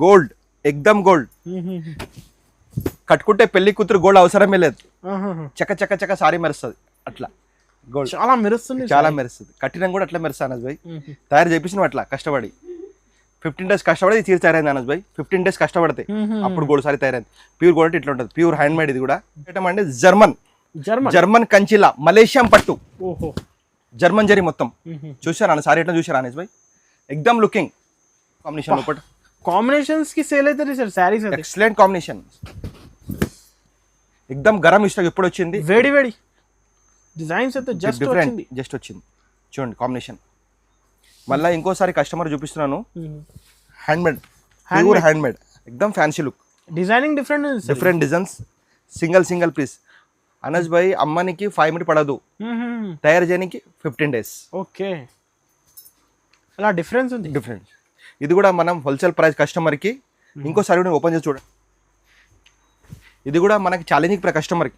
Gold ఎక్దమ్ gold కట్టుకుంటే పెళ్లి కూతురు గోల్డ్ అవసరమే లేదు చక్క చక్క చక్క సారీ మెరుస్తుంది అట్లా గోల్డ్ చాలా మెరుస్తుంది చాలా మెరుస్తుంది కట్టినం కూడా అట్లా మెరుస్తా అనస్ భాయ్ తయారు చేపించినాం అట్లా కష్టపడి 15 days కష్టపడి చీర తయారైంది అనస్ భాయ్ 15 days కష్టపడితే అప్పుడు గోల్డ్ సారీ తయారైంది ప్యూర్ గోల్డ్ ఇట్లా ఉంటుంది ప్యూర్ హ్యాండ్ మేడ్ ఇది కూడా అంటే జర్మన్ కంచిలా మలేషియం పట్టు జర్మన్ జరీ మొత్తం చూసారా అన్న సారీ ఎట్లా చూసారా అనస్ భాయ్ ఎక్దమ్ లుకింగ్ కాంబినేషన్ లోపల కాంబినేషన్స్ కి సేల్ అవుతుంది సార్ సారీస్ ఎక్సలెంట్ కాంబినేషన్ ఎక్దమ్ గరం ఇష్టం ఎప్పుడు వచ్చింది వేడి వేడి డిజైన్స్ అయితే జస్ట్ వచ్చింది చూడండి కాంబినేషన్ మళ్ళీ ఇంకోసారి కస్టమర్ చూపిస్తున్నాను hand made pure hand made ఎక్దమ్ fancy look designing different designs single piece Anas భాయ్ అమ్మానికి 5 minutes పడదు తయారు చేయడానికి 15 days ఓకే అలా డిఫరెన్స్ ఉంది డిఫరెన్స్ ఇది కూడా మనం హోల్సేల్ ప్రైస్ కస్టమర్కి ఇంకోసారి కూడా ఓపెన్ చేసి చూడండి ఇది కూడా మనకి ఛాలెంజింగ్ కస్టమర్కి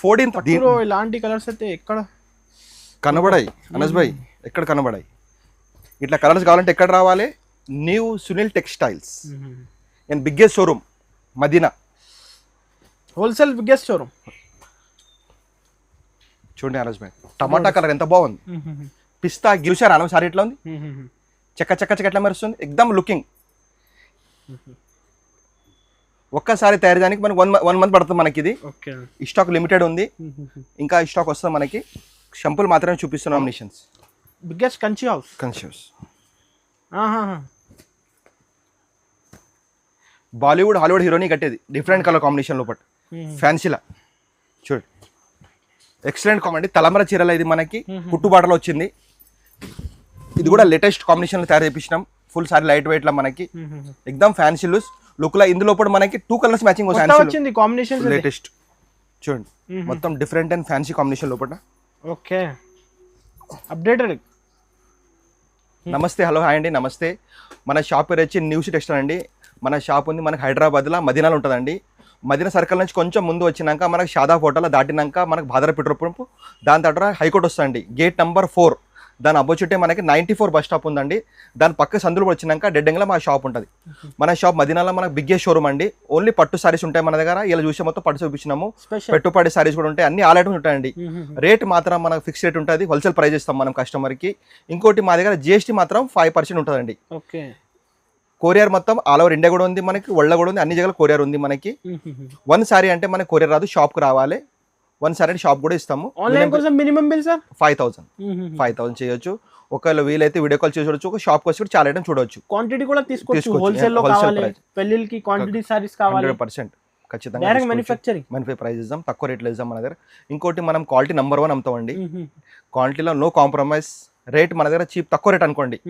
14th ఇలాంటి కలర్స్ అయితే ఎక్కడ కనబడాయి అనస్ భాయ్ ఎక్కడ కనబడాయి ఇట్లా కలర్స్ కావాలంటే ఎక్కడ రావాలి new Sunil textiles and biggest showroom Madina wholesale biggest showroom చూడండి అనస్ భాయ్ టమాటా కలర్ ఎంత బాగుంది పిస్తా గిరిసారా అన్న సారీ ఎట్లా ఉంది చెక్క చెక్క చెక్క ఎట్లా మెరుస్తుంది ఎక్దమ్ లుకింగ్ ఒక్కసారి తయారు చేయడానికి మనకి 1 month పడుతుంది మనకి ఇది ఈ స్టాక్ లిమిటెడ్ ఉంది ఇంకా ఈ స్టాక్ వస్తుంది మనకి షంపుల్ మాత్రమే చూపిస్తున్నాం nominations biggest Kanchi house Bollywood Hollywood హీరోని కట్టేది డిఫరెంట్ కలర్ కాంబినేషన్ లోపల ఫ్యాన్సీలా చూడండి ఎక్సలెంట్ కాంబినేషన్ తలమర చీరల ఇది మనకి కుట్టుబాటలో వచ్చింది ఇది కూడా లేటెస్ట్ కాంబినేషన్ లో తయారు చేపించినాం ఫుల్ సారీ లైట్ వెయిట్ లా మనకి ఎక్దమ్ ఫ్యాన్సీ లుక్ లా ఇందులో కూడా మనకి 2 colors మ్యాచింగ్ వచ్చింది కాంబినేషన్ లేటెస్ట్ చూడండి మొత్తం డిఫరెంట్ అండ్ ఫ్యాన్సీ కాంబినేషన్ లోపల ఓకే అప్డేటెడ్ నమస్తే హలో హాయ్ అండి నమస్తే మన షాప్ పేరు వచ్చి న్యూస్ టెక్స్టైల్ అండి మన షాప్ ఉంది మనకి హైదరాబాద్లో మదీనాలో ఉంటుందండి మదీనా సర్కిల్ నుంచి కొంచెం ముందు వచ్చినాక మనకి షాదా హోటల్ దాటినాక మనకి భాదర పెట్రోల్ పంప్ దాని తర్వాత హైకోర్టు వస్తుందండి గేట్ నెంబర్ 4 దాని అపోజిట్ మనకి 94 బస్ స్టాప్ ఉందండి దాని పక్క సందులు వచ్చినాక డెడ్డంగిలో మా షాప్ ఉంటుంది మన షాప్ మదీనాలో మనకి బిగ్గెస్ట్ షోరూమ్ అండి ఓన్లీ పట్టు సారీస్ ఉంటాయి మన దగ్గర ఇలా చూసే మొత్తం పట్టు చూపించినాము పెట్టుబడి సారీస్ కూడా ఉంటాయి అన్ని ఆల్ ఐటమ్స్ ఉంటాయండి రేట్ మాత్రం మనకు ఫిక్స్ రేట్ ఉంటుంది హోల్సేల్ ప్రైస్ ఇస్తాం మనం కస్టమర్కి ఇంకోటి మా దగ్గర జిఎస్టీ మాత్రం 5% ఉంటుందండి కొరియర్ మొత్తం ఆల్ ఓవర్ ఇండియా కూడా ఉంది మనకి వరల్డ్ కూడా ఉంది అన్ని జగల కొరియర్ ఉంది మనకి 1 సారీ అంటే మనకి కొరియర్ రాదు షాప్కి రావాలి 1 సారీ షాప్ కూడా ఇస్తాము మినిమం బిల్ సార్ 5,000 చేయొచ్చు ఒకవేళ వీలైతే వీడియో కాల్ చేసి చూడొచ్చు ఒక షాప్కి వచ్చి చాలా ఐటమ్ చూడొచ్చు క్వాంటిటీ కూడా తీసుకోవచ్చు హోల్సేల్ లో కావాలి పెళ్ళిళ్ళకి క్వాంటిటీ సారీస్ కావాలి 100% ఖచ్చితంగా డైరెక్ట్ మ్యానుఫ్యాక్చరింగ్ ప్రైస్ ఇస్తాం తక్కువ రేట్లో ఇస్తాం మన దగ్గర ఇంకోటి మనం క్వాలిటీ నెంబర్ 1 అమ్ముతామండి క్వాలిటీలో నో కాంప్రమైజ్ రేట్ మన దగ్గర చీప్ తక్కువ రేట్ అనుకోండి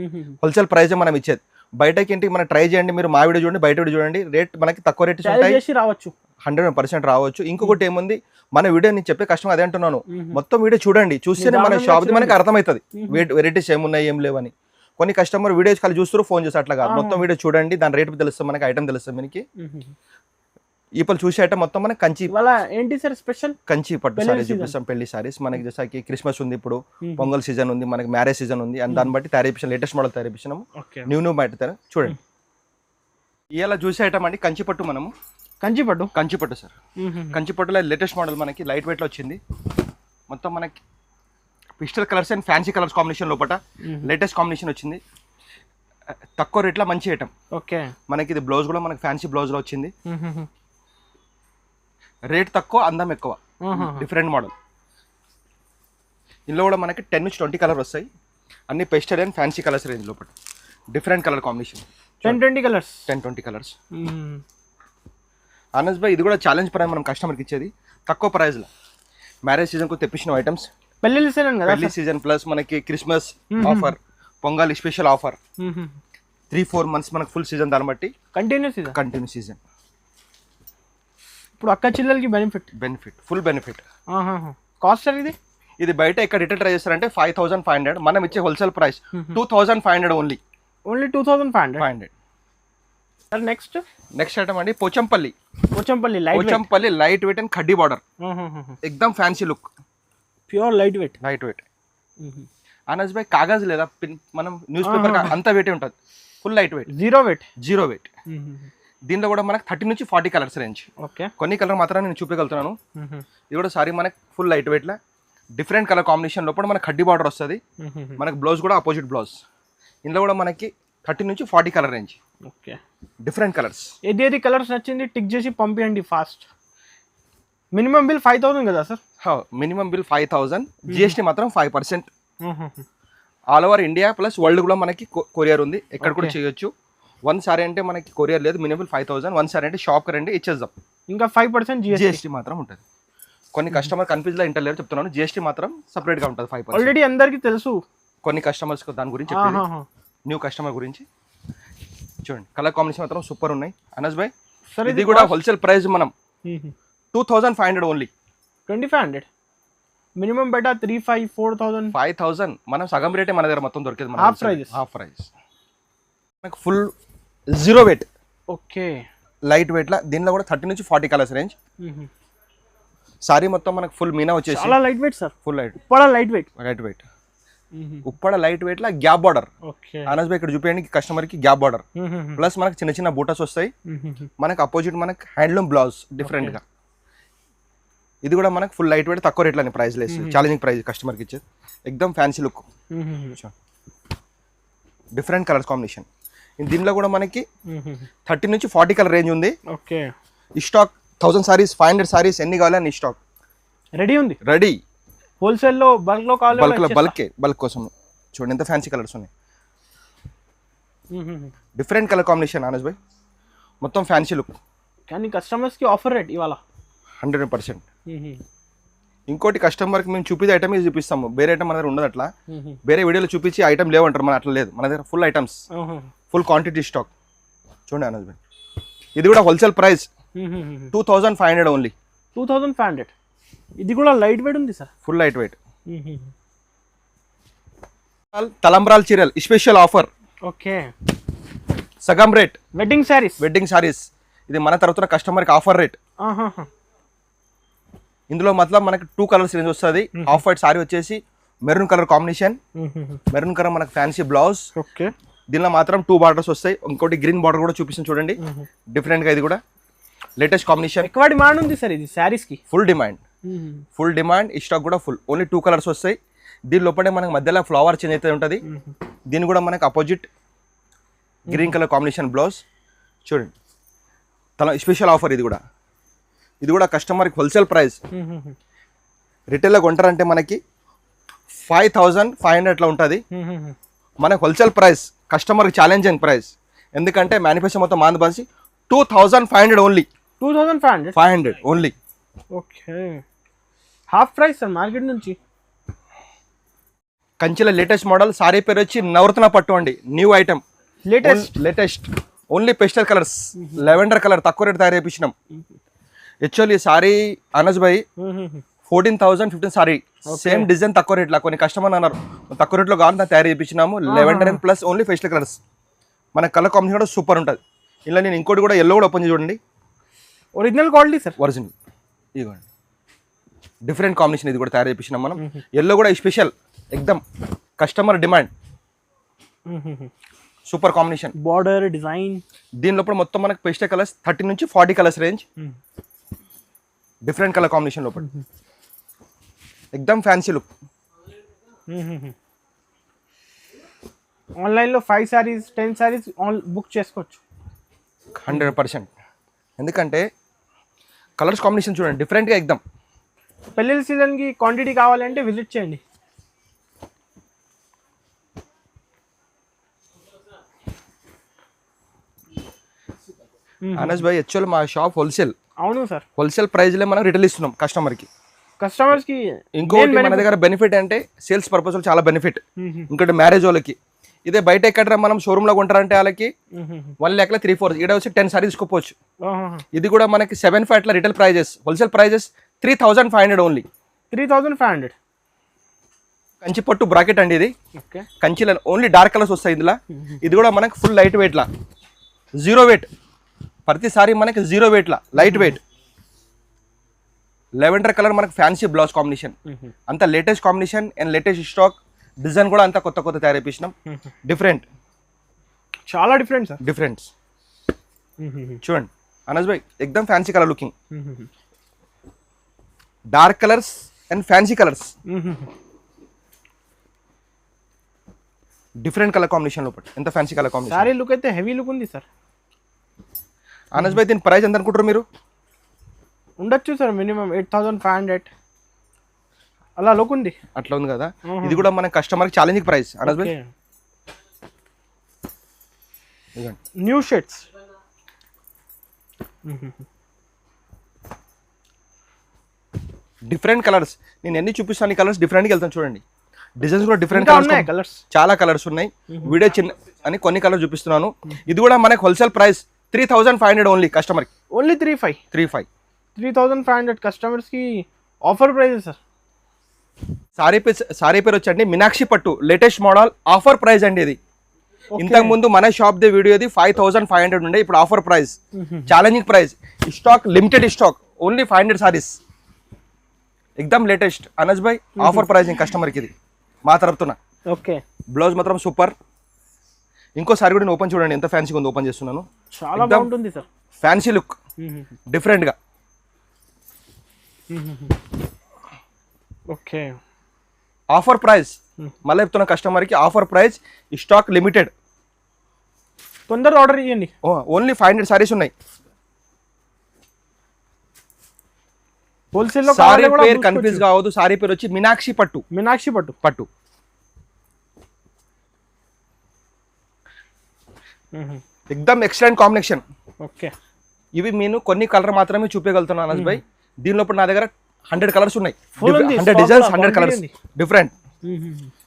హోల్సేల్ ప్రైస్ మనం ఇచ్చేది బయటకి ఇంటికి మనం ట్రై చేయండి మీరు మా వీడియో చూడండి బయట వీడియో చూడండి రేట్ మనకి తక్కువ రేట్ రావచ్చు 100% రావచ్చు ఇంకొకటి ఏముంది మన వీడియో నేను చెప్పే కష్టం అదే అంటున్నాను మొత్తం వీడియో చూడండి చూస్తేనే మన షాప్ మనకి అర్థమవుతుంది వెరైటీస్ ఏమున్నాయి ఏం లేవని కొన్ని కస్టమర్ వీడియోస్ కలిసి చూస్తారు ఫోన్ చేస్తారు అట్లా కాదు మొత్తం వీడియో చూడండి దాని రేట్ తెలుస్తుంది మనకి ఐటమ్ తెలుస్తుంది మనకి ఇప్పుడు చూసే ఐటమ్ మొత్తం మనకి కంచి ఏంటి సార్ స్పెషల్ కంచి పట్టు సారీస్ చూపిస్తాం పెళ్లి సారీస్ మనకి జసాకి క్రిస్మస్ ఉంది ఇప్పుడు పొంగల్ సీజన్ ఉంది మనకి మ్యారేజ్ సీజన్ ఉంది అండ్ దాన్ని బట్టి తయారు చేపించాం లేటెస్ట్ మోడల్ తయారు చేపించాము న్యూ బయట చూడండి ఇలా చూసే ఐటమ్ అండి కంచి పట్టు మనము కంచి పట్టు సార్ కంచి పట్టులో లేటెస్ట్ మోడల్ మనకి లైట్ వెయిట్ లో వచ్చింది మొత్తం మనకి pistol colours and fancy colours combination లోపల లేటెస్ట్ కాంబినేషన్ వచ్చింది తక్కువ రేట్లో మంచి ఐటమ్ ఓకే మనకి ఇది బ్లౌజ్ కూడా మనకి ఫ్యాన్సీ బ్లౌజ్ లో వచ్చింది రేట్ తక్కువ అందం ఎక్కువ డిఫరెంట్ మోడల్ ఇందులో కూడా మనకి 10 నుంచి 20 కలర్ వస్తాయి అన్ని pastel and fancy colours range లోపల different colour combination 10-20 colours Anas bhai ఇది కూడా ఛాలెంజ్ ప్రైస్ మనం కస్టమర్కి ఇచ్చేది తక్కువ ప్రైస్లో మ్యారేజ్ సీజన్కు తెప్పించిన ఐటమ్స్ పెళ్లి సీజన్ ప్లస్ మనకి Christmas offer pongal special offer 3-4 months మనకి ఫుల్ సీజన్ దాన్ని బట్టి కంటిన్యూ సీజన్ ఇప్పుడు అక్క చెల్లెలకి బెనిఫిట్ ఫుల్ బెనిఫిట్ కాస్ట్ ఇది బయట ఇక్కడ రిటైల్ ట్రై చేస్తారంటే 5,500 మనం ఇచ్చే wholesale price 2,500 only 2,500 next item అండి పోచంపల్లి లైట్ వెయిట్ అండ్ ఖడ్డీ బార్డర్ ఎక్దమ్ fancy look pure light weight Anas bhai కాగజ్ లేదా మనం న్యూస్ పేపర్ అంత వెయిట్ ఉంటుంది full light weight, zero weight. దీనిలో కూడా మనకు 30 నుంచి 40 కలర్స్ రేంజ్. ఓకే, కొన్ని కలర్ మాత్రం నేను చూపించగలుగుతున్నాను. ఇది కూడా సారీ మనకు ఫుల్ లైట్ వెయిట్లో డిఫరెంట్ కలర్ కాంబినేషన్ లోపల మనకు కడ్డీ బార్డర్ వస్తుంది. మనకు బ్లౌజ్ కూడా ఆపోజిట్ బ్లౌజ్. ఇందులో కూడా మనకి 30 నుంచి 40 colour range. Okay, different colours. ఏది కలర్స్ నచ్చింది టిక్ చేసి పంపించండి ఫాస్ట్. మినిమం బిల్ 5000 కదా సార్? మినిమం బిల్ 5000, జిఎస్టీ మాత్రం 5%. All over India plus world కూడా మనకి కొరియర్ ఉంది, ఎక్కడ కూడా చేయొచ్చు. 1 సారీ అంటే మనకి కొరియర్ లేదు, మినిమం 5000. 1 సారీ అంటే షాప్కి రండి ఇచ్చేద్దాం. ఇంకా 5% జిఎస్టీ మాత్రం ఉంటుంది. కొన్ని కస్టమర్ కన్ఫ్యూజ్ లా ఇంటర్లేరు చెప్తున్నాను, జిఎస్టీ మాత్రం సపరేట్ గా ఉంటుంది 5%. ఆల్రెడీ అందరికీ తెలుసు. కొన్ని కస్టమర్స్ దాని గురించి న్యూ కస్టమర్ గురించి చూడండి. కలర్ కాంబినేషన్ మాత్రం సూపర్ ఉన్నాయి. అనస్ భాయ్ ఇది కూడా హోల్సేల్ ప్రైస్ మనం 2500 ఓన్లీ. 2500 మినిమం బెటా 3500 4000 5000 మనం సగం రేటే మన దగ్గర మొత్తం దొరికేది. హాఫ్ ప్రైస్ మనకు full zero weight. Okay, light weight లా దీనిలో కూడా 30 నుంచి 40 కలర్స్ రేంజ్. సారీ మొత్తం మనకు ఫుల్ మీనా వచ్చేసి చాలా light weight sir. Full light Uppada light weight. Uppada light weight లా gap border. Okay, Anas bhai ఇక్కడ చూపించండి కస్టమర్ కి గ్యాప్ బార్డర్ ప్లస్ మనకి చిన్న చిన్న బూటస్ వస్తాయి. మనకు అపోజిట్ మనకి హ్యాండ్లూమ్ బ్లౌజ్ డిఫరెంట్ గా. ఇది కూడా మనకు ఫుల్ లైట్ వెయిట్ తక్కువ రేట్లో ప్రైస్ లేదు, ఛాలెంజింగ్ ప్రైస్ కస్టమర్కి ఇచ్చేది. ఎక్దమ్ fancy look, different colours combination. దీనిలో కూడా మనకి 30 నుంచి 40 కలర్ రేంజ్ ఉంది. ఓకే, ఈ స్టాక్ 1000 సారీస్ 500 సారీస్ ఎన్ని కావాలని ఈ స్టాక్ రెడీ ఉంది. రెడీ హోల్సేల్ లో బల్క్ లో కావాలి, బల్క్ కోసం చూడండి ఎంత ఫ్యాన్సీ కలర్స్ ఉన్నాయి. Different colour combination Anas bhai, మొత్తం ఫ్యాన్సీ లుక్. కానీ కస్టమర్స్ కి ఆఫర్ రేట్ ఇవాళ 100%. ఇంకోటి కస్టమర్కి మేము చూపించే ఐటమ్ ఇది చూపిస్తాము, వేరే ఐటమ్ మన దగ్గర ఉండదు. అట్లా వేరే వీడియోలో చూపించి ఐటమ్ లేవంటారు, మన అట్లా లేదు. మన దగ్గర full items, full quantity stock. చూడండి అనస్ భాయ్ ఇది కూడా హోల్సేల్ ప్రైస్ 2500 ఓన్లీ. 2500. ఇది కూడా లైట్ వెయిట్ ఉంది సార్, ఫుల్ లైట్ వెయిట్. తలంబ్రాల్ చీరల్ స్పెషల్ ఆఫర్. ఓకే, సగం రేట్. వెడ్డింగ్ సారీస్ ఇది మన తరఫున కస్టమర్కి ఆఫర్ రేట్. ఇందులో మతలబ్ మనకి 2 కలర్స్ రేంజ్ వస్తుంది. ఆఫ్ వైట్ సారీ వచ్చేసి maroon colour combination, maroon colour మనకి ఫ్యాన్సీ బ్లౌజ్. ఓకే, దీనిలో మాత్రం 2 బార్డర్స్ వస్తాయి. ఇంకోటి గ్రీన్ బార్డర్ కూడా చూపిస్తాను చూడండి, డిఫరెంట్ గా. ఇది కూడా లేటెస్ట్ కాంబినేషన్. ఎక్కువ డిమాండ్ ఉంది సార్ ఇది సారీస్ కి. Full demand. ఈ స్టాక్ కూడా ఫుల్. ఓన్లీ 2 కలర్స్ వస్తాయి. దీని లోపలే మనకి మధ్యలో ఫ్లవర్ చేంజ్ అయితే ఉంటుంది. దీని కూడా మనకి opposite green colour combination blouse. చూడండి స్పెషల్ ఆఫర్. ఇది కూడా కస్టమర్కి హోల్సేల్ ప్రైస్. రిటైల్లో కొంటారంటే మనకి 5500 అట్లా ఉంటుంది. మనకి హోల్సేల్ ప్రైస్ కస్టమర్కి ఛాలెంజింగ్ ప్రైస్. ఎందుకంటే మేనిఫెస్టో మొత్తం మాంది బాసి 2500 only. 2500 only. Okay, half price sir market నుంచి. కంచిలో లేటెస్ట్ మోడల్ సారీ పేరు వచ్చి నవరత్న పట్టు అండి. New item, latest only pastel colours, lavender colour తక్కువ రేట్ తయారు చేయించినాం. Actually sari Anas bhai 14,015 sari same design తక్కువ రేట్లో. కొన్ని కస్టమర్ అన్నారు తక్కువ రేట్లో కావాలి తయారు చేయించినాము. Lavender and plus only pastel colours. మన కలర్ కాంబినేషన్ కూడా సూపర్ ఉంటుంది. ఇలా నేను ఇంకోటి కూడా ఎల్లో కూడా ఓపెన్ చూడండి. Original quality sir, original. ఇదిగోండి డిఫరెంట్ కాంబినేషన్. ఇది కూడా తయారు చేయించినాం మనం. ఎల్లో కూడా special, ఎక్దమ్ customer demand. Super combination, border design. దీని లోపల మొత్తం మనకి పేస్టల్ కలర్స్ 30 నుంచి 40 colours range. Different colour combination లోపల ఎక్దమ్ ఫ్యాన్సీ లుక్. ఆన్లైన్లో 5 సారీస్ 10 సారీస్ బుక్ చేసుకోవచ్చు 100%. ఎందుకంటే కలర్స్ కాంబినేషన్ చూడండి డిఫరెంట్గా ఎక్దమ్. పెళ్ళిళ్ళ సీజన్కి క్వాంటిటీ కావాలంటే విజిట్ చేయండి. అనస్ భాయ్ యాక్చువల్ మా షాప్ హోల్సేల్. అవును సార్, హోల్సేల్ ప్రైస్లే మనం రిటైల్ ఇస్తున్నాం కస్టమర్కి. ఇంకోటి మన దగ్గర బెనిఫిట్ అంటే సేల్స్ పర్పస్ చాలా బెనిఫిట్. ఇంకోటి మ్యారేజ్ వాళ్ళకి. ఇదే బయట ఎక్కడ మనం షోరూమ్ లో కొంటారంటే వాళ్ళకి 1 lakh 3-4 ఈడ వచ్చి 10 సారీ తీసుకోవచ్చు. ఇది కూడా మనకి 7.5 అట్లా retail prices. Wholesale prices 3,500 only. 3,500. Kanchi పట్టు బ్రాకెట్ అండి ఇది. కంచిలో ఓన్లీ డార్క్ కలర్స్ వస్తాయి ఇందులో. ఇది కూడా మనకి ఫుల్ లైట్ వెయిట్ లా, 0 వెయిట్. ప్రతిసారి మనకి 0 వెయిట్ లా లైట్ వెయిట్. లెవెండర్ కలర్ మనకి ఫ్యాన్సీ బ్లౌజ్ కాంబినేషన్. అంత latest combination and latest stock. Design కూడా అంతా కొత్త తయారు చేయించినాం. డిఫరెంట్ చాలా డిఫరెంట్ సార్. డిఫరెన్స్ చూడండి అనస్ భాయ్, ఎక్దమ్ fancy colour looking, dark colours and fancy colours, different colour combination లోపల. ఎంత fancy colour combination. Sari look అయితే హెవీ లుక్ ఉంది సార్. అనస్ భాయ్, దీని ప్రైస్ ఎంత అనుకుంటారు మీరు? ఉండొచ్చు సార్ మినిమం 8,500 అలా లుక్ ఉంది. అట్లా ఉంది కదా. ఇది కూడా మన customer challenging price Anas bhai. New shades, different colours. నేను ఎన్ని చూపిస్తాను కలర్స్ డిఫరెంట్గా వెళ్తాను చూడండి. డిజైన్స్ కూడా డిఫరెంట్ ఉన్నాయి కలర్స్, చాలా కలర్స్ ఉన్నాయి. వీడియో చిన్న అని కొన్ని కలర్స్ చూపిస్తున్నాను. ఇది కూడా మనకి wholesale price 3,500 only customer. Only 3,500 customers కి ఆఫర్ ప్రైస్ సార్. సారీ పేరు వచ్చండి మీనాక్షి పట్టు, లేటెస్ట్ మోడల్, ఆఫర్ ప్రైస్ అండి ఇది. ఇంతకు ముందు మన షాప్ ది వీడియోది 5,500 ఉండే, ఇప్పుడు offer price, challenging price. Stock limited stock, only 500 saris, ఎక్దమ్ latest Anas bhai. Offer pricing కస్టమర్కి ఇది మా తరపున. ఓకే, బ్లౌజ్ మాత్రం సూపర్. ఇంకోసారి కూడా నేను ఓపెన్ చూడండి ఎంత ఫ్యాన్సీగా ఉంది. ఓపెన్ చేస్తున్నాను, చాలా బాగుంటుంది సార్. ఫ్యాన్సీ లుక్, డిఫరెంట్గా. ఓకే, ఆఫర్ ప్రైస్ మళ్ళీ చెప్తున్న కస్టమర్కి, ఆఫర్ ప్రైస్, స్టాక్ లిమిటెడ్. తొందరగా ఆర్డర్ ఇవ్వండి. ఓన్లీ 500 సారీస్ ఉన్నాయి. హోల్సేల్ లో సారీ పేరు కన్ఫ్యూజ్ కావద్దు. సారీ పేరు వచ్చి మీనాక్షి పట్టు. మీనాక్షి పట్టు పట్టు ఎక్దమ్ ఎక్సలెంట్ కాంబినేషన్. ఓకే, ఇవి నేను కొన్ని కలర్ మాత్రమే చూపించగలుగుతున్నాను అనస్ భాయ్. దీని లోపల నా దగ్గర 100 కలర్స్ ఉన్నాయి, 100 డిజైన్స్, 100 కలర్స్ డిఫరెంట్.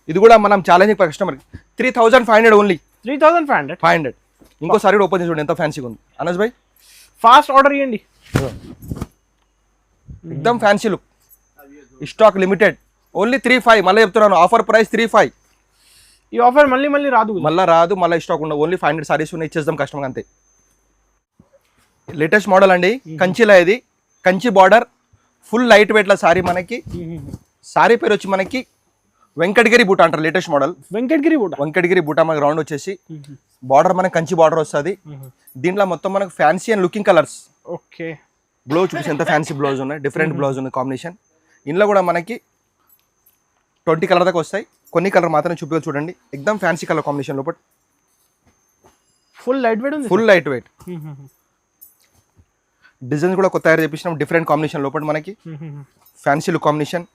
ఇది కూడా మనం ఛాలెంజింగ్ కస్టమర్. 3,500 ఓన్లీ. 3,500. ఇంకోసారి కూడా ఓపెన్ చేసి చూడండి ఎంత ఫ్యాన్సీగా ఉంది అనస్ భాయ్. ఫాస్ట్ ఆర్డర్ ఇవ్వండి. ఎక్దమ్ fancy look, stock limited, only 3,500. మళ్ళీ చెప్తున్నాను ఆఫర్ ప్రైస్ 3,500. ఈ ఆఫర్ మళ్ళీ రాదు, మళ్ళీ స్టాక్ ఉండదు. ఓన్లీ 500 సారీస్ ఉన్నాయి, ఇచ్చేద్దాం కస్టమర్ అంతే. లేటెస్ట్ మోడల్ అండి, కంచిలా. ఇది Kanchi border, full light weight లా సారీ మనకి. సారీ పేరు వచ్చి మనకి వెంకటగిరి బూటా అంటారు. లేటెస్ట్ మోడల్ వెంకటగిరి బూటా. మనకి రౌండ్ వచ్చేసి బార్డర్ మనకి కంచి బార్డర్ వస్తుంది. దీంట్లో మొత్తం మనకు fancy and looking colours. Okay, blouse చూసి ఎంత ఫ్యాన్సీ బ్లౌజ్ ఉన్నాయి, డిఫరెంట్ బ్లౌజ్ ఉంది కాంబినేషన్. ఇందులో కూడా మనకి 20 కలర్ దాకా వస్తాయి. కొన్ని కలర్ మాత్రం చూపించాలి చూడండి. ఎక్దమ్ ఫ్యాన్సీ కలర్ కాంబినేషన్ లోపల, ఫుల్ లైట్ వెయిట్ ఉంది. Full light wait. డిజైన్స్ కూడా కొత్త తయారు చేపించినాం, డిఫరెంట్ కాంబినేషన్ లోపల మనకి. ఫ్యాన్సీ లుక్ కాంబినేషన్,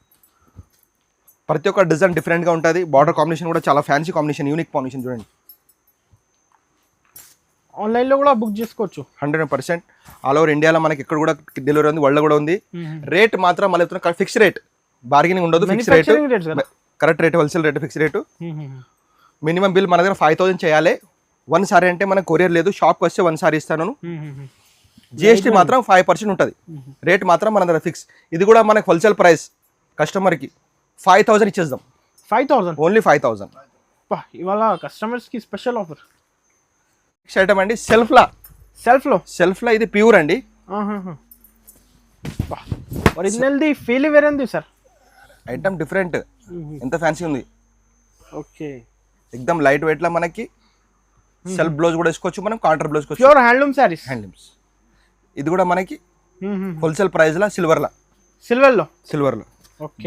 ప్రతి ఒక్క డిజైన్ డిఫరెంట్గా ఉంటుంది. బార్డర్ కాంబినేషన్ కూడా చాలా ఫ్యాన్సీ కాంబినేషన్, యూనిక్ కాంబినేషన్ చూడండి. ఆన్లైన్లో కూడా బుక్ చేసుకోవచ్చు 100%. ఆల్ ఓవర్ ఇండియాలో మనకి ఎక్కడ కూడా డెలివరీ ఉంది, వరల్డ్ కూడా ఉంది. రేట్ మాత్రం మళ్ళీ ఫిక్స్ రేట్, బార్గెనింగ్ ఉండదు. Fix rate, correct rate, wholesale rate, fix rate. Minimum bill మన దగ్గర 5,000 చేయాలి. 1 సారీ అంటే మనకు కొరియర్ లేదు, షాప్కి వస్తే 1 సారీ ఇస్తాను. జిఎస్టీ మాత్రం 5% ఉంటుంది. రేట్ మాత్రం మన దగ్గర ఫిక్స్. ఇది కూడా మనకి హోల్సేల్ ప్రైస్ కస్టమర్కి 5,000 ఇచ్చేద్దాం. 5,000 ఓన్లీ 5,000. ఇవాళ కస్టమర్స్కి స్పెషల్ ఆఫర్. నెక్స్ట్ ఐటమ్ అండి, సెల్ఫ్లో ఇది ప్యూర్ అండి. ఒరిజినల్ది ఫీల్ వేరే ఉంది సార్. ఐటమ్ డిఫరెంట్, ఎంత ఫ్యాన్సీ ఉంది. ఓకే, ఎక్దమ్ లైట్ వెయిట్ లా మనకి. సెల్ఫ్ బ్లౌజ్ కూడా వేసుకోవచ్చు మనం, contract blouse pure handloom saris. Handlooms. ఇది కూడా మనకి హోల్సేల్ ప్రైస్ లా సిల్వర్లో.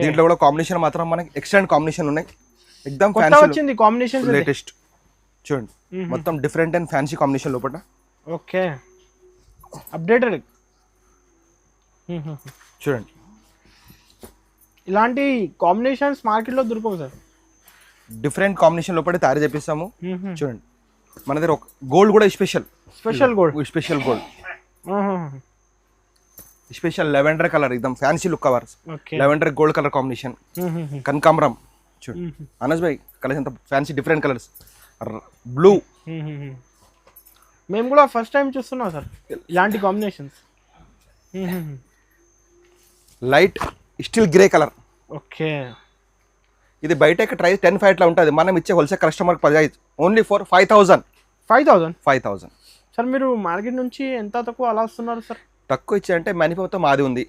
దీంట్లో కూడా కాంబినేషన్ మాత్రం మనకి ఎక్సలెంట్ కాంబినేషన్ ఉన్నాయి. ఎక్దమ్ ఫ్యాన్సీ కాంబినేషన్, లేటెస్ట్ చూడండి. మొత్తం డిఫరెంట్ అండ్ ఫ్యాన్సీ కాంబినేషన్ లోపల. ఓకే, అప్డేటెడ్ చూడండి. ఇలాంటి కాంబినేషన్స్ మార్కెట్లో దొరకవు సార్. డిఫరెంట్ కాంబినేషన్ లోపల తయారు చేపిస్తాము. చూడండి మన దగ్గర గోల్డ్ కూడా special gold, special lavender colour, ఎక్దమ్ fancy look covers. Lavender gold colour combination, కనకాంబరం. చూడండి అనస్ భాయ్, కలర్స్ ఎంత ఫ్యాన్సీ, డిఫరెంట్ కలర్స్. బ్లూ, మేము కూడా ఫస్ట్ టైం చూస్తున్నాం సార్ ఇలాంటి combinations. Light steel grey colour. Okay, ఇది బయట ప్రైస్ 10,500 లా ఉంటుంది. మనం ఇచ్చే wholesale customer price only for 5,000. Sir మీరు మార్కెట్ నుంచి ఎంత తక్కువ అలా వస్తున్నారు సార్? తక్కువ ఇచ్చే అంటే మ్యానుఫ్యాక్చర్ మాది ఉంది.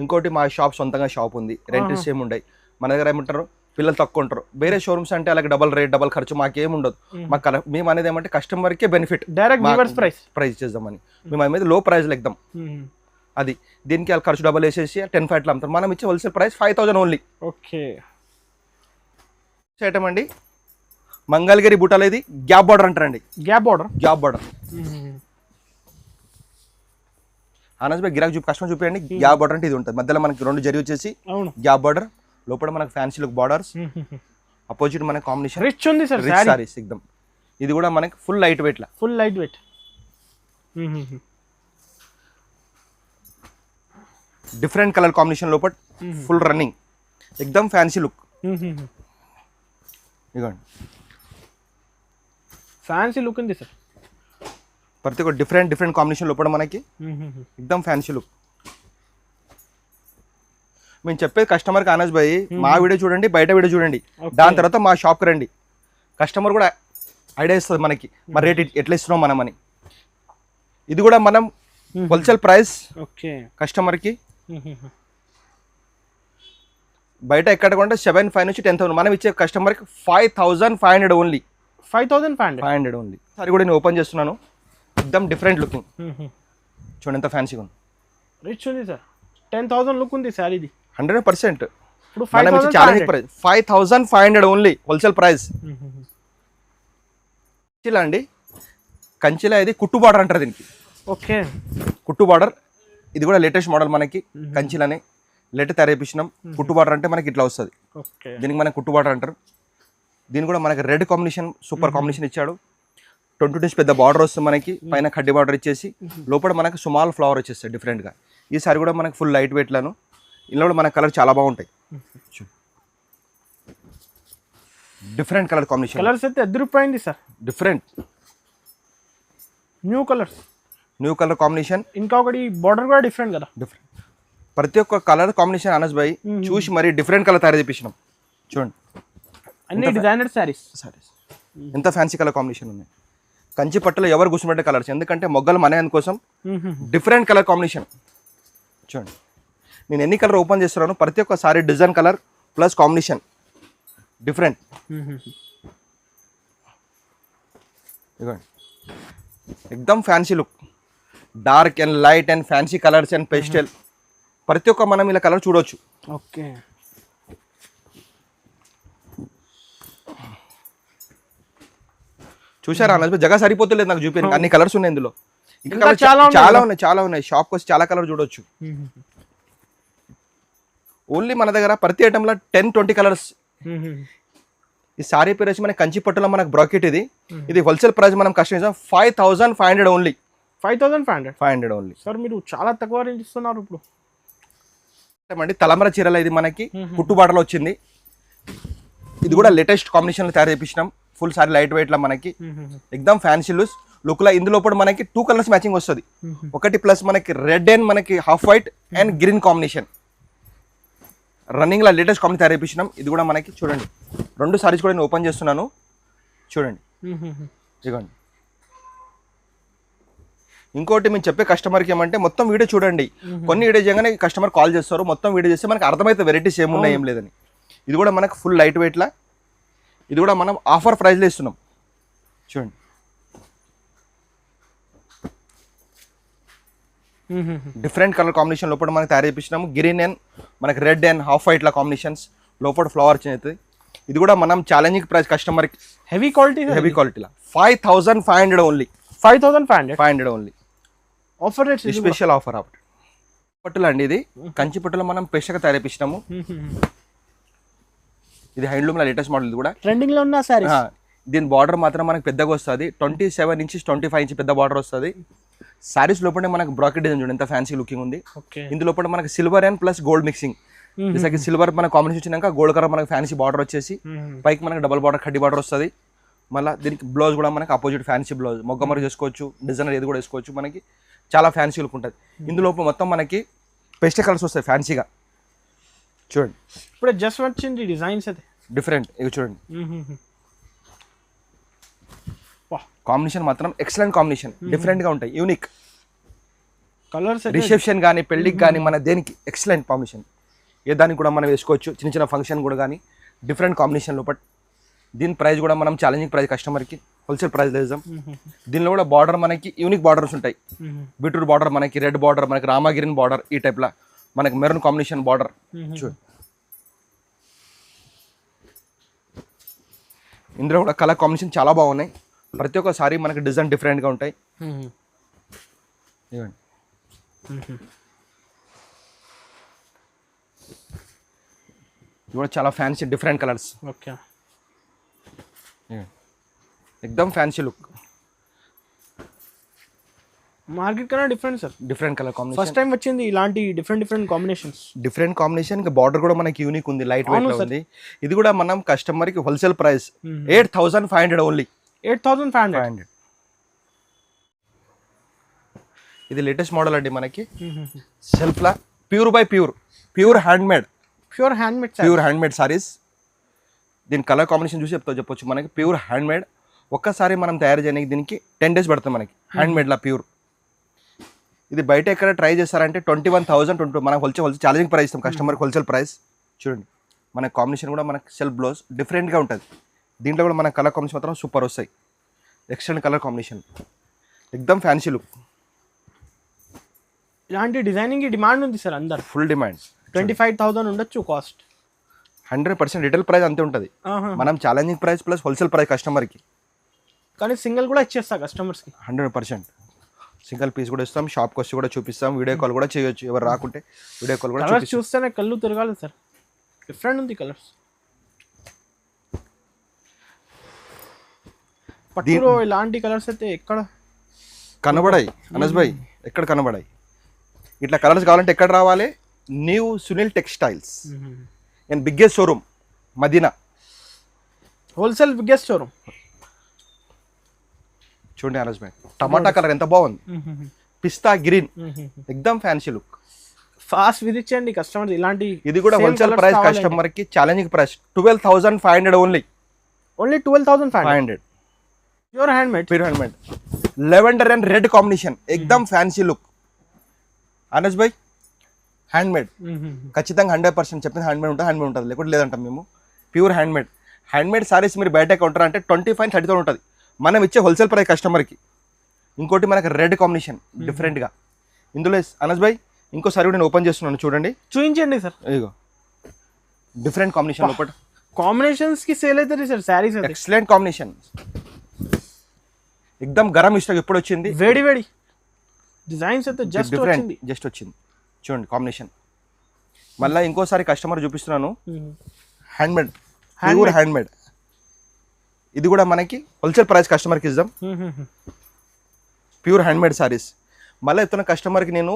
ఇంకోటి మా షాప్ సొంతంగా షాప్ ఉంది, రెంటల్స్ ఏమి ఉండయి. మన దగ్గర ఏమంటారు, పిల్లలు తక్కువ ఉంటారు. వేరే షోరూమ్స్ అంటే అలాగే డబల్ రేట్ డబల్ ఖర్చు మాకేం ఉండదు. మాకు మేము అనేది ఏమంటే కస్టమర్కే బెనిఫిట్, డైరెక్ట్ వ్యూవర్స్ ప్రైస్ చేద్దామని మేము అనేది లో ప్రైస్ లెక్దాం. అది దీనికి వాళ్ళ ఖర్చు డబల్ వేసేసి 10,500 అట్లా అమ్ముతారు. మనం ఇచ్చే wholesale price 5,000 only. Okay item అండి మంగళగిరి బుట్టాలు, ఇది గ్యాప్ బార్డర్ అంటారండి. గ్యాప్ బార్డర్ ఆనస్ బై గిరాక్ కస్టమర్ చూపించండి. గ్యాప్ బార్డర్ అంటే ఇది ఉంటుంది. మధ్యలో మనకి 2 జరి వచ్చేసి గ్యాప్ బార్డర్, లోపల మనకు ఫ్యాన్సీ లుక్ బార్డర్స్, అపోజిట్ మనకి కాంబినేషన్ రిచ్ ఉంది సార్. రిచ్ సారీస్ ఎక్దమ్. ఇది కూడా మనకి ఫుల్ లైట్ వెయిట్ లా, full light weight. Different colour combination లోపల ఫుల్ రన్నింగ్ ఎక్దమ్ ఫ్యాన్సీ లుక్. ఇదిగోండి ఫ్యాన్సీ లుక్ ఉంది సార్. ప్రతి ఒక్క డిఫరెంట్ కాంబినేషన్ లోపల మనకి ఎక్దమ్ ఫ్యాన్సీ లుక్. మేము చెప్పేది కస్టమర్కి ఆనస్ భాయ్, మా వీడియో చూడండి, బయట వీడియో చూడండి, దాని తర్వాత మా షాప్కి రండి. కస్టమర్ కూడా ఐడియా ఇస్తుంది మనకి, మరి రేట్ ఎట్లా ఇస్తున్నాం మనం అని. ఇది కూడా మనం హోల్సేల్ ప్రైస్ కస్టమర్కి బయట ఎక్కడ కొంటే 7,500 నుంచి 10,000, మనం ఇచ్చే కస్టమర్కి 5,500 ఓన్లీ. 5,500 ఓన్లీ. సరే కూడా నేను ఓపెన్ చేస్తున్నాను. ఎక్దమ్ డిఫరెంట్ లుకింగ్. చూడండి ఎంత ఫ్యాన్సీగా ఉంది. రిచ్ ఉంది సార్. 10,000 లుక్ ఉంది సార్. ఇది 100%. ఇప్పుడు challenging price 5,500 only wholesale price. కంచిలా అండి, కంచిలా ఇది కుట్టు బార్డర్ అంటారు దీనికి. ఓకే కుట్టు బార్డర్, ఇది కూడా లేటెస్ట్ మోడల్ మనకి. కంచిలానే లేటెస్ట్ తయారు చేపించినాం. కుట్టు బార్డర్ అంటే మనకి ఇట్లా వస్తుంది. దీనికి మనకి కుట్టు బార్డర్ అంటారు. దీని కూడా మనకి రెడ్ కాంబినేషన్, సూపర్ కాంబినేషన్ ఇచ్చాడు. 22 ఇంచ్ పెద్ద బార్డర్ వస్తుంది మనకి, పైన కడ్డీ బార్డర్ ఇచ్చేసి లోపల మనకి స్మాల్ ఫ్లవర్ వచ్చేస్తాయి డిఫరెంట్గా. ఈసారి కూడా మనకి ఫుల్ లైట్ వెయిట్లాను. ఇందులో కూడా మన కలర్ చాలా బాగుంటాయి. Different colour combination. కలర్స్ అయితే అదిరిపోయింది sir. Different new colour combination. ఇంకా ఒకటి బార్డర్ కూడా డిఫరెంట్ కదా. డిఫరెంట్ ప్రతి ఒక్క కలర్ కాంబినేషన్ అనస్ భాయ్ చూసి మరి డిఫరెంట్ కలర్ తయారు చేపించినాం. చూడండి అన్ని డిజైనర్ సారీస్. ఎంత ఫ్యాన్సీ కలర్ కాంబినేషన్ ఉన్నాయి. కంచి పట్టులో ఎవరు కూర్చున్నట్టే కలర్స్, ఎందుకంటే మొగ్గలు మన కోసం డిఫరెంట్ కలర్ కాంబినేషన్. చూడండి నేను ఎన్ని కలర్ ఓపెన్ చేస్తున్నాను, ప్రతి ఒక్క sari design colour plus combination different. ఇదిగోండి ఎక్దమ్ fancy look, dark and light and fancy colours and pastel. ప్రతి ఒక్క మనం ఇలా కలర్ చూడొచ్చు. ఓకే చూసారా అన్న, జగ సరిపోతలేదు నాకు చూపించండి. అన్ని కలర్స్ ఉన్నాయి ఇందులో. ఇంకా చాలా ఉన్నాయి. షాప్కి వచ్చి చాలా కలర్ చూడొచ్చు. ఓన్లీ మన దగ్గర ప్రతి ఐటెంలో 10-20 కలర్స్. ఈ సారీ పేరు వచ్చి మనకి కంచి పట్టులో మనకు బ్రాకెట్. ఇది హోల్సేల్ ప్రైస్ మనం కస్టమర్ 5,500 ఓన్లీ. 5,500 ఓన్లీ. సార్ మీరు చాలా తక్కువ రేంజ్ ఇస్తున్నారు ఇప్పుడు. అండి తలమర చీరల ఇది మనకి కుట్టు బాటలో వచ్చింది. ఇది కూడా లేటెస్ట్ కాంబినేషన్ లో తయారు చేపించినాం. ఫుల్ సారీ లైట్ వెయిట్ లా మనకి ఎక్దమ్ ఫ్యాన్సీ లుక్ లా. ఇందులో మనకి 2 కలర్స్ మ్యాచింగ్ వస్తుంది. ఒకటి ప్లస్ మనకి రెడ్ అండ్ మనకి half white and green combination running law latest combination తయారు చేపించినాం. ఇది కూడా మనకి చూడండి 2 సారీస్ కూడా నేను ఓపెన్ చేస్తున్నాను. చూడండి ఇదిగోండి. ఇంకోటి మేము చెప్పే కస్టమర్కి ఏమంటే మొత్తం వీడియో చూడండి. కొన్ని వీడియో చేయగానే కస్టమర్ కాల్ చేస్తారు, మొత్తం వీడియో చేస్తే మనకి అర్థమైతే వెరైటీస్ ఏమున్నాయి ఏం లేదని. ఇది కూడా మనకు ఫుల్ లైట్ వెయిట్లా. ఇది కూడా మనం ఆఫర్ ప్రైస్లో ఇస్తున్నాం. చూడండి డిఫరెంట్ కలర్ కాంబినేషన్ లోపల మనకి తయారు చేపించినాము. గ్రీన్ అండ్ మనకి రెడ్ అండ్ హాఫ్ వైట్లా కాంబినేషన్స్ లోపల ఫ్లవర్ చేంజ్ అవుతుంది. ఇది కూడా మనం ఛాలెంజింగ్ ప్రైస్ కస్టమర్కి హెవీ క్వాలిటీలా 5,500 only. 5,500 only offer rate. Special offer పట్టులు అండి. ఇది కంచి పట్టులో మనం పెషగా తయారు చేపించినాము. ఇది హ్యాండ్లూమ్ లో లేటెస్ట్ మోడల్. ఇది కూడా ట్రెండింగ్ లో ఉన్న సారీ. దీని బార్డర్ మాత్రం మనకి పెద్దగా వస్తుంది. 27 ఇంచెస్ 25 ఇంచ్ పెద్ద బార్డర్ వస్తుంది. సారీస్ లోపల మనకి బ్రాకెట్ డిజైన్ చూడండి ఎంత ఫ్యాన్సీ లుకింగ్ ఉంది. ఇందులో మనకి silver and plus gold mixing. జैसे సిల్వర్ మన కాంబినేషన్ వచ్చినాక గోల్డ్ కలర్ మనకి ఫ్యాన్సీ బార్డర్ వచ్చేసి పైకి మనకి డబుల్ బార్డర్ కడ్డీ బార్డర్ వస్తుంది. మళ్ళీ దీనికి బ్లౌజ్ కూడా మనకి ఆపోజిట్ ఫ్యాన్సీ బ్లౌజ్ మొగ్గమరి చేసుకోవచ్చు, డిజైనర్ ఏది కూడా వేసుకోవచ్చు. మనకి చాలా ఫ్యాన్సీ లుక్ ఉంటుంది. ఇందులో మొత్తం మనకి పెస్టల్ కలర్స్ వస్తాయి ఫ్యాన్సీగా. చూడండి ఇప్పుడు జస్ట్ వచ్చింది డిజైన్స్ అయితే డిఫరెంట్. ఇవి చూడండి కాంబినేషన్ మాత్రం ఎక్సలెంట్ కాంబినేషన్, డిఫరెంట్గా ఉంటాయి, యూనిక్ కలర్స్. రిసెప్షన్ కానీ పెళ్ళికి కానీ మన దేనికి ఎక్సలెంట్ కాంబినేషన్. ఏ దానికి కూడా మనం వేసుకోవచ్చు. చిన్న చిన్న ఫంక్షన్ కూడా కానీ డిఫరెంట్ కాంబినేషన్ లోపల. దీని ప్రైస్ కూడా మనం ఛాలెంజింగ్ ప్రైస్ కస్టమర్కి హోల్సేల్ ప్రైస్ చేద్దాం. దీనిలో కూడా బార్డర్ మనకి యూనిక్ బార్డర్స్ ఉంటాయి. బీట్రూట్ బార్డర్, మనకి రెడ్ బార్డర్, మనకి రామాగిరిన్ బార్డర్, ఈ టైప్లో మనకి మెరూన్ కాంబినేషన్ బార్డర్. చూడు ఇందులో కూడా కలర్ కాంబినేషన్ చాలా బాగున్నాయి. ప్రతి ఒక్క సారీ మనకి డిజైన్ డిఫరెంట్గా ఉంటాయి. ఇవ్వండి. ఇవి కూడా చాలా ఫ్యాన్సీ డిఫరెంట్ కలర్స్. ఓకే, ఎక్దమ్ ఫ్యాన్సీ లుక్. మార్కెట్ కన్నా different sir. Different colour combination first time వచ్చింది ఇలాంటి డిఫరెంట్ కాంబినేషన్స్. Different combination. ఇంకా బార్డర్ కూడా మనకి యూనిక్ ఉంది, లైట్ వెయిట్ లో ఉంది. ఇది కూడా మనం కస్టమర్ కి హోల్సేల్ ప్రైస్ 8,500 ఓన్లీ. 8,500. ఇది లేటెస్ట్ మోడల్ అండి మనకి. Self law pure by pure hand made. Pure hand made saris. దీని కలర్ కాంబినేషన్ చూసి చెప్పొచ్చు మనకి. Pure hand made. ఒక్కసారి మనం తయారు చేయడానికి దీనికి 10 days పడుతుంది మనకి. హ్యాండ్ మేడ్ లా ప్యూర్. ఇది బయట ఎక్కడ ట్రై చేస్తారంటే 21,000 మనకు హోల్సేల్ ఛాలెంజింగ్ ప్రైస్ ఇస్తాం కస్టమర్కి, హోల్సేల్ ప్రైస్. చూడండి మన కాంబినేషన్ కూడా మనకి సెల్ఫ్ బ్లౌజ్ డిఫరెంట్గా ఉంటుంది. దీంట్లో కూడా మన కలర్ కాంబినేషన్ మాత్రం సూపర్ వస్తాయి. ఎక్సలెంట్ కలర్ కాంబినేషన్, ఎక్దమ్ ఫ్యాన్సీ లుక్. ఇలాంటి డిజైనింగ్ డిమాండ్ ఉంది సార్ అందరు. Full demand. 25,000 ఉండొచ్చు కాస్ట్. 100% రిటైల్ ప్రైస్ అంతే ఉంటుంది. మనం challenging price plus wholesale price కస్టమర్కి. కానీ సింగిల్ కూడా ఇచ్చేస్తా కస్టమర్స్కి. 100% సింగిల్ పీస్ కూడా ఇస్తాం. షాప్కి వచ్చి కూడా చూపిస్తాం. వీడియో కాల్ కూడా చేయొచ్చు. ఎవరు రాకుంటే వీడియో కాల్ కూడా కలర్స్ చూస్తేనే కళ్ళు తిరగాలి సార్. డిఫరెంట్ ఉంది కలర్స్. పట్టులో ఇలాంటి కలర్స్ అయితే ఎక్కడ కనబడాయి అనస్ భాయ్, ఎక్కడ కనబడాయి. ఇట్లా కలర్స్ కావాలంటే ఎక్కడ రావాలి? New Sunil textiles and biggest showroom Madina. Wholesale biggest showroom. చూడండి అనస్ భాయ్, టమాటా కలర్ ఎంత బాగుంది. పిస్తా గ్రీన్, ఎక్దమ్ ఫ్యాన్సీ లుక్. ఫాస్ట్ విధించండి కస్టమర్. ఇలాంటి ఇది కూడా హోల్సేల్ ప్రైస్ కస్టమర్ కి challenging price 12,500 only. 12,500. Pure hand made. Lavender and red combination, ఎక్దమ్ ఫ్యాన్సీ లుక్. అనస్ భాయ్ హ్యాండ్ మేడ్ ఖచ్చితంగా 100% చెప్పింది. హ్యాండ్ మేడ్ ఉంటుంది, లేకుంటే లేదంటాం మేము. ప్యూర్ హ్యాండ్ మేడ్ సారీస్ మీరు బయట కొంటారా అంటే 25,000-30,000 ఉంటుంది. మనం ఇచ్చే హోల్సేల్ ప్రైస్ కస్టమర్కి. ఇంకోటి మనకి రెడ్ కాంబినేషన్ డిఫరెంట్గా. ఇందులో అనస్ భాయ్ ఇంకోసారి నేను ఓపెన్ చేస్తున్నాను, చూడండి. చూపించండి సార్. ఇదిగో డిఫరెంట్ కాంబినేషన్ లోపల. కాంబినేషన్స్ కి సేల్ అవుతుంది సార్ సారీస్. ఎక్సలెంట్ కాంబినేషన్, ఎక్దమ్ గరం ఇష్టం. ఎప్పుడు వచ్చింది? వేడి డిజైన్స్ అయితే జస్ట్ వచ్చింది. చూడండి కాంబినేషన్. మళ్ళీ ఇంకోసారి కస్టమర్ చూపిస్తున్నాను. Hand made, pure hand made. ఇది కూడా మనకి హోల్సేల్ ప్రైస్ కస్టమర్కి ఇద్దాం. Pure hand made saris. మళ్ళీ చెప్తున్న కస్టమర్కి నేను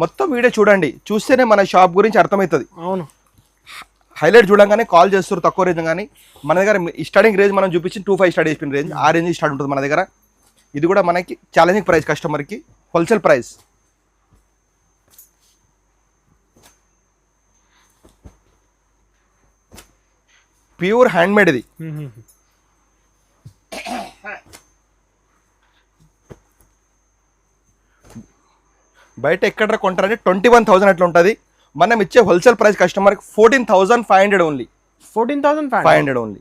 మొత్తం వీడియో చూడండి, చూస్తేనే మన షాప్ గురించి అర్థమవుతుంది. అవును. హైలైట్ చూడంగానే కాల్ చేస్తారు తక్కువ రేంజ్. కానీ మన దగ్గర స్టార్టింగ్ రేంజ్ మనం చూపించి 2,500 స్టార్ట్ చేసిన రేంజ్, ఆ రేంజ్ స్టార్ట్ ఉంటుంది మన దగ్గర. ఇది కూడా మనకి ఛాలెంజింగ్ ప్రైస్ కస్టమర్కి, wholesale price. Pure hand made ఇది. బయట ఎక్కడ కొంటారంటే 21,000 అట్లా ఉంటుంది. మనం ఇచ్చే హోల్సేల్ ప్రైస్ కస్టమర్కి 14,500 ఓన్లీ. 14,500 ఓన్లీ.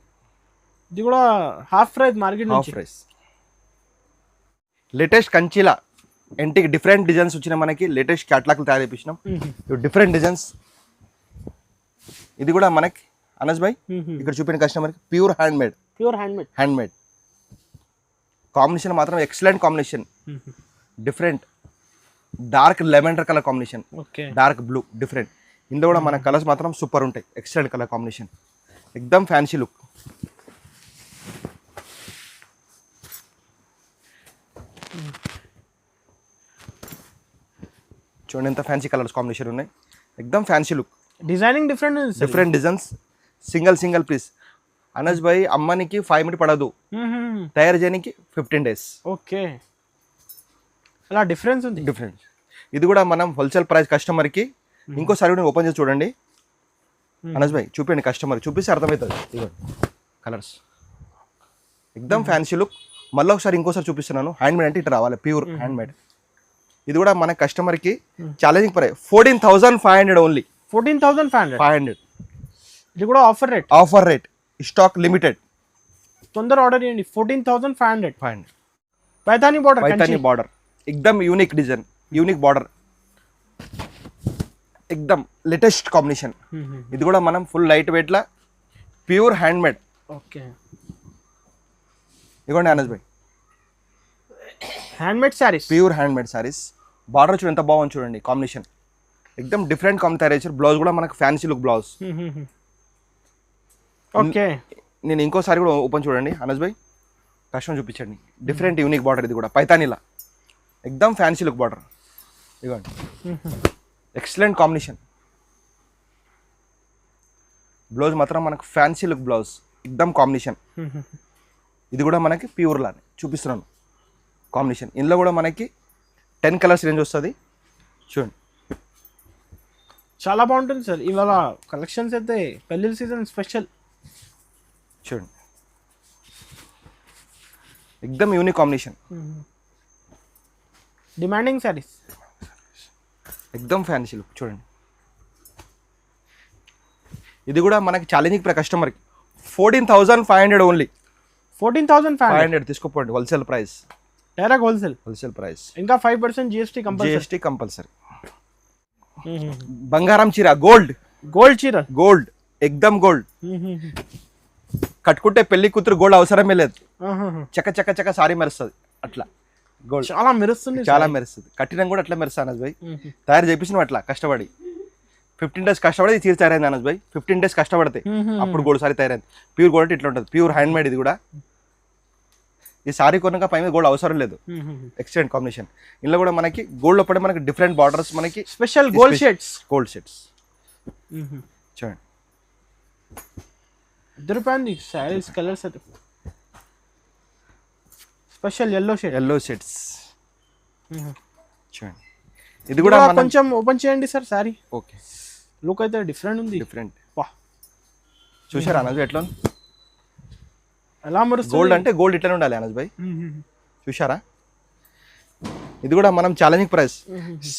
ఇది కూడా హాఫ్ ప్రైస్ మార్కెట్ నుంచి. Half price. లేటెస్ట్ కంచీలా ఇంటికి డిఫరెంట్ డిజైన్స్ వచ్చిన మనకి లేటెస్ట్ క్యాటలాగ్లు తయారు చేపించినాం. Different designs. ఇది కూడా మనకి అనస్ భాయ్ ఇక్కడ చూపిన కస్టమర్కి ప్యూర్ హ్యాండ్ మేడ్. కాంబినేషన్ మాత్రం excellent combination. Different dark lavender colour combination, dark blue, different. ఇందులో కూడా మన కలర్స్ మాత్రం సూపర్ ఉంటాయి. ఎక్సలెంట్ కలర్ కాంబినేషన్, ఎక్దమ్ ఫ్యాన్సీ లుక్. చూడండి ఎంత ఫ్యాన్సీ కలర్స్ కాంబినేషన్ ఉన్నాయి. ఎక్దమ్ fancy look. Designing different designs. Single piece. Anas భాయ్ అమ్మానికి 5 minutes పడదు, తయారు చేయడానికి 15 days. ఓకే, అలా డిఫరెన్స్ ఉంది. డిఫరెన్స్. ఇది కూడా మనం హోల్సేల్ ప్రైస్ కస్టమర్కి. ఇంకోసారి కూడా ఓపెన్ చేసి చూడండి అనస్ భాయ్, చూపించండి కస్టమర్, చూపిస్తే అర్థమవుతుంది. ఇదిగో కలర్స్, ఎక్దమ్ ఫ్యాన్సీ లుక్. మళ్ళీ ఒకసారి ఇంకోసారి చూపిస్తున్నాను. హ్యాండ్ మేడ్ అంటే ఇట్లా రావాలి, ప్యూర్ హ్యాండ్ మేడ్. ఇది కూడా మన కస్టమర్కి ఛాలెంజింగ్ ప్రైస్ 14,500 ఓన్లీ. 14,500. ఇది కూడా offer rate. Offer rate, stock limited. తొందర ఆర్డర్ చేయండి. 14,500. 500. పైతానీ బార్డర్, పైతానీ బార్డర్, ఎక్దమ్ యూనిక్ డిజైన్, యూనిక్ బార్డర్, ఎక్దమ్ లేటెస్ట్ కాంబినేషన్. ఇది కూడా మనం ఫుల్ లైట్ వెయిట్ లా ప్యూర్ హ్యాండ్ మేడ్. ఓకే, ఇదిగోండి అనస్ భాయ్, hand made saris, pure hand made saris. Border చూడండి ఎంత బాగుంది చూడండి, కాంబినేషన్ ఎక్దమ్ డిఫరెంట్ కాంబినేషన్ తయారు చేశారు. బ్లౌజ్ కూడా మనకు ఫ్యాన్సీ లుక్ బ్లౌజ్. ఓకే, నేను ఇంకోసారి కూడా ఓపెన్ చూడండి అనస్ భాయ్, కస్టమర్ చూపించండి. డిఫరెంట్ యూనిక్ బార్డర్, ఇది కూడా పైతానీలా ఎక్దమ్ ఫ్యాన్సీ లుక్ బార్డర్. ఇదిగోండి ఎక్సలెంట్ కాంబినేషన్. బ్లౌజ్ మాత్రం మనకు ఫ్యాన్సీ లుక్ బ్లౌజ్, ఎక్దమ్ కాంబినేషన్. ఇది కూడా మనకి ప్యూర్ లానే చూపిస్తున్నాను కాంబినేషన్. ఇందులో కూడా మనకి 10 కలర్స్ రేంజ్ వస్తుంది చూడండి. చాలా బాగుంటుంది సార్. ఇవాళ కలెక్షన్స్ అయితే పెళ్లి సీజన్ స్పెషల్. చూడండి ఎక్దమ్ యూనిక్ కాంబినేషన్, డిమాండింగ్ శారీస్, ఎక్దమ్ ఫ్యాన్సీ లుక్ చూడండి. ఇది కూడా మనకి ఛాలెంజింగ్ ప్రైస్ కస్టమర్కి 14,500 ఓన్లీ. 14,500 తీసుకోపోండి, wholesale price, direct wholesale. Wholesale price. ఇంకా 5% GST కంపల్సరీ. GST compulsory. బంగారం చీర, గోల్డ్, గోల్డ్ చీర, గోల్డ్ ఎక్దమ్ గోల్డ్. కట్టుకుంటే పెళ్లి కూతురు గోల్డ్ అవసరమే లేదు. చక్క చక్క చక్క సారీ మెరుస్తుంది అట్లా. గోల్డ్ చాలా మెరుస్తుంది, చాలా మెరుస్తుంది. కట్టినం కూడా అట్లా మెరుస్తుంది అనస్ భాయ్. తయారు చేపించిన అట్లా కష్టపడి 15 days కష్టపడి చీర తయారైంది అనస్ భాయ్. 15 days కష్టపడితే అప్పుడు గోల్డ్ సారీ తయారైంది. ప్యూర్ గోల్డ్ ఇట్లా ఉంటుంది, ప్యూర్ హ్యాండ్ మేడ్. ఇది కూడా ఈ సారీ కొనక పై మీద గోల్డ్ అవసరం లేదు. Excellent combination. ఇందులో కూడా మనకి గోల్డ్ లోపల మనకి డిఫరెంట్ బార్డర్స్, మనకి special gold shades, gold shades చూడండి. దొరికింది శారీస్ కలర్స్ అయితే. Special yellow shade, yellow shades చూడండి. ఇది కూడా కొంచెం ఓపెన్ చేయండి సార్ శారీ. ఓకే, లుక్ అయితే డిఫరెంట్ ఉంది. డిఫరెంట్. వాహ్, చూసారా అనస్ ఎట్లా ఎలా మెరుస్తుంది. గోల్డ్ అంటే గోల్డ్ ఇట్లనే ఉండాలి అనస్ భాయ్. చూసారా, ఇది కూడా మనం challenging price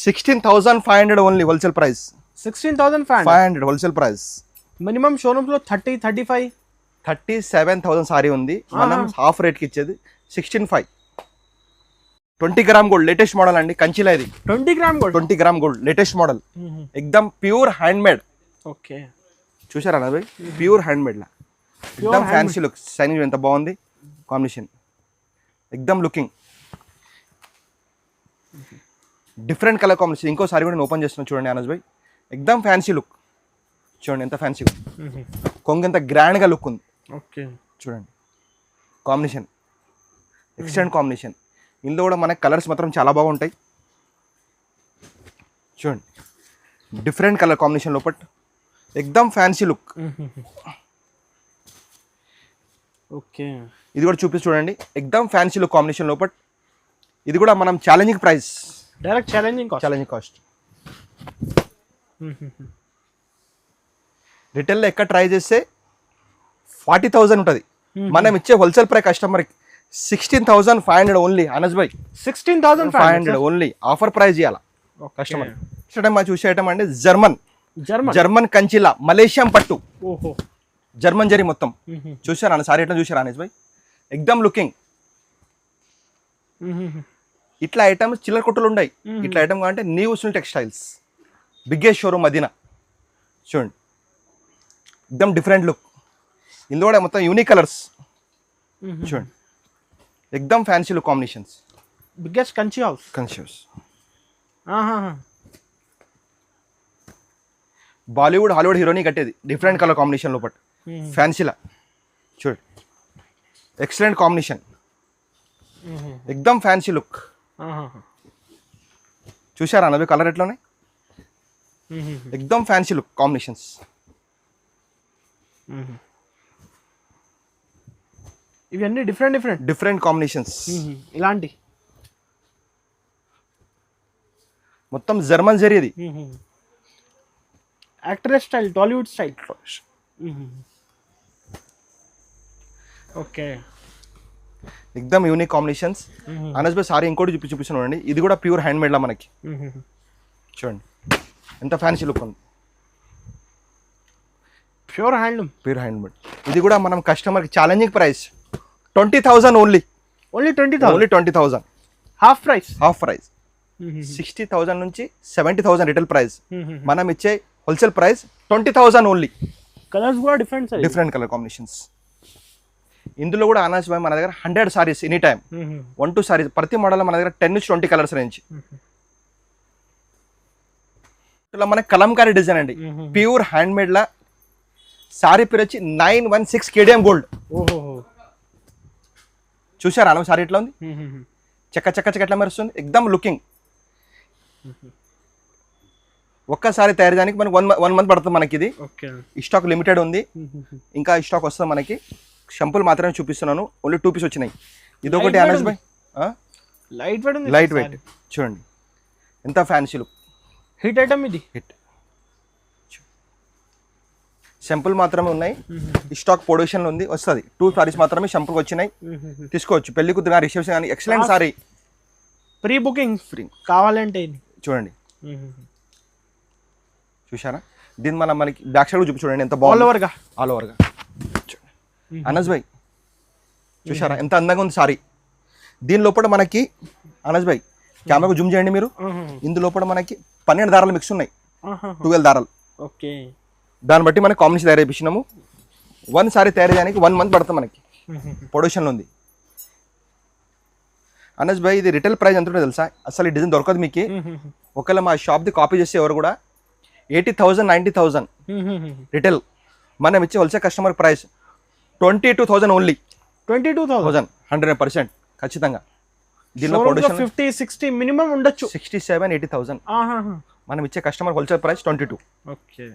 16,500 only, wholesale price. 16,500 wholesale price. Minimum showrooms లో 30, 35, 37,000 సారీ ఉంది. మనం హాఫ్ రేట్కి ఇచ్చేది 16,500. 20 గ్రామ్ గోల్డ్ లేటెస్ట్ మోడల్ అండి, కంచిలా. ఇది 20 gram gold, 20 gram gold latest model, ఎక్దమ్ ప్యూర్ హ్యాండ్ మేడ్. ఓకే, చూసారా అన్న భాయ్, ప్యూర్ హ్యాండ్ మేడ్ లా ఎక్దమ్ ఫ్యాన్సీ లుక్. సైనింగ్ ఎంత బాగుంది కాంబినేషన్, ఎక్దమ్ లుకింగ్ డిఫరెంట్ కలర్ కాంబినేషన్. ఇంకోసారి కూడా నేను ఓపెన్ చేస్తున్నాను చూడండి అనస్ భాయ్, ఎక్దమ్ ఫ్యాన్సీ లుక్. చూడండి ఎంత ఫ్యాన్సీ, కొంగ ఎంత గ్రాండ్గా లుక్ ఉంది. ఓకే, చూడండి కాంబినేషన్, ఎక్సలెంట్ కాంబినేషన్. ఇందులో కూడా మనకి కలర్స్ మాత్రం చాలా బాగుంటాయి. చూడండి డిఫరెంట్ కలర్ కాంబినేషన్ లోపల ఎక్దమ్ ఫ్యాన్సీ లుక్. ఓకే, ఇది కూడా చూపిస్తూ చూడండి, ఎక్దమ్ ఫ్యాన్సీ లుక్ కాంబినేషన్ లోపల. ఇది కూడా మనం challenging price, direct challenging cost. రిటైల్లో ఎక్కడ ట్రై చేస్తే 40,000 ఉంటుంది. మనం ఇచ్చే హోల్సేల్ ప్రైస్ కస్టమర్కి 16,500 ఓన్లీ అనస్ భాయ్. 16,500 ఓన్లీ, ఆఫర్ ప్రైస్ ఇవ్వాలా కస్టమర్. మా చూసే ఐటమ్ అంటే జర్మన్ కంచిలా, మలేషియం పట్టు, ఓహో, జర్మన్ జరీ మొత్తం. చూసారా అన్న సారీ ఎట్లా చూసారా అనస్ భాయ్, ఎక్దమ్ లుకింగ్. ఇట్లా ఐటమ్స్ చిల్లర కొట్టులు ఉన్నాయి. ఇట్లా ఐటమ్ కావాలంటే new Osmania textiles, biggest showroom Madina. చూడండి ఎక్దమ్ డిఫరెంట్ లుక్. ఇందులో కూడా మొత్తం యూనిక్ కలర్స్. చూడండి ఎక్దమ్ fancy look combinations. Biggest Kanchi house, Bollywood Hollywood హీరోని కట్టేది, డిఫరెంట్ కలర్ కాంబినేషన్ లోపల ఫ్యాన్సీలా. చూడండి ఎక్సలెంట్ కాంబినేషన్, ఎక్దమ్ ఫ్యాన్సీ లుక్. చూసారా అన్నవి కలర్ ఎట్లా ఎక్దమ్ ఫ్యాన్సీ లుక్ కాంబినేషన్స్. ఇవన్నీ డిఫరెంట్ కాంబినేషన్స్. ఇలాంటి మొత్తం జర్మన్ జరీ, ఇది actress style, Tollywood style. Okay, ఎక్దమ్ యూనిక్ కాంబినేషన్స్. అనస్ భాయ్ సారీ ఇంకోటి చూపిస్తున్నాను అండి, ఇది కూడా ప్యూర్ హ్యాండ్ మేడ్ లా మనకి. చూడండి ఎంత ఫ్యాన్సీ లుక్ ఉంది, ప్యూర్ హ్యాండ్లూమ్. Pure handmade. ఇది కూడా మనం కస్టమర్కి challenging price 20,000 only. Only 20,000. Only 20,000 half price. Half price. 60,000 నుంచి 70,000 రిటైల్ ప్రైస్. మనం ఇచ్చే హోల్సేల్ ప్రైస్ 20,000 ఓన్లీ. కలర్స్ కూడా different size. Different colour combinations. ఇందులో కూడా అనాస్ భాయ్ మన దగ్గర 100 సారీస్ ఎనీ టైమ్ 1-2 సారీస్ ప్రతి మోడల్ మన దగ్గర 10 నుంచి 20 కలర్స్ రేంజ్. ఇలా మన కలంకారీ డిజైన్ అండి, ప్యూర్ హ్యాండ్మేడ్ లా. సారీ పేరు వచ్చి 916 KDM గోల్డ్. ఓహో, చూసారా అన్న సారీ ఎట్లా ఉంది, చెక్క చెక్క చెక్క ఎట్లా మెరుస్తుంది, ఎక్దమ్ లుకింగ్. ఒక్కసారి తయారు చేయడానికి మనకి 1 మంత్ పడుతుంది మనకి. ఇది ఈ స్టాక్ లిమిటెడ్ ఉంది, ఇంకా ఈ స్టాక్ వస్తుంది మనకి. షంపులు మాత్రమే చూపిస్తున్నాను, ఓన్లీ 2 పీస్ వచ్చినాయి. ఇదొకటి అనస్ భాయ్ లైట్ వెయిట్ ఉంది. లైట్ వెయిట్ చూడండి ఎంత ఫ్యాన్సీ లుక్. హిట్ ఐటమ్ ఇది. హిట్. షంపులు మాత్రమే ఉన్నాయి, ఈ స్టాక్ ప్రొడక్షన్ ఉంది, వస్తుంది. 2 సారీస్ మాత్రమే షంపులు వచ్చినాయి, తీసుకోవచ్చు. పెళ్లి కూతురు రిసెప్షన్ కానీ excellent sorry. Pre booking free కావాలంటే ఇది చూడండి. చూసారా, దీని మనకి బ్యాక్ సైడ్ చూపి చూడండి ఎంత బాగుంది. ఆల్ ఓవర్గా అనస్ భాయ్ చూసారా ఎంత అందంగా ఉంది సారీ. దీని లోపల మనకి అనస్ భాయ్ కెమెరాకు జూమ్ చేయండి మీరు. ఇందు లోపల మనకి 12 దారాలు మిక్స్ ఉన్నాయి, 12 దారాలు. ఓకే, దాన్ని బట్టి మనకి కాంబినేషన్ తయారు చేయించినాము. 1 సారీ తయారు చేయడానికి 1 మంత్ పడుతుంది మనకి. ప్రొడక్షన్లో ఉంది. అనస్ భాయ్ ఇది రిటైల్ ప్రైస్ ఎంత ఉంటుందో తెలుసా, అసలు ఈ డిజైన్ దొరకదు మీకు. ఒకవేళ మా షాప్ది కాపీ చేస్తే ఎవరు కూడా 80,000 90,000 రిటైల్. మనం ఇచ్చే హోల్సేల్ కస్టమర్ ప్రైస్ 22,000 ఓన్లీ. 22,000 100% ఖచ్చితంగా. దీనిలో 50-60 మినిమం ఉండొచ్చు. 67-80,000 మనం ఇచ్చే కస్టమర్ హోల్సేల్ ప్రైస్ 22. ఓకే.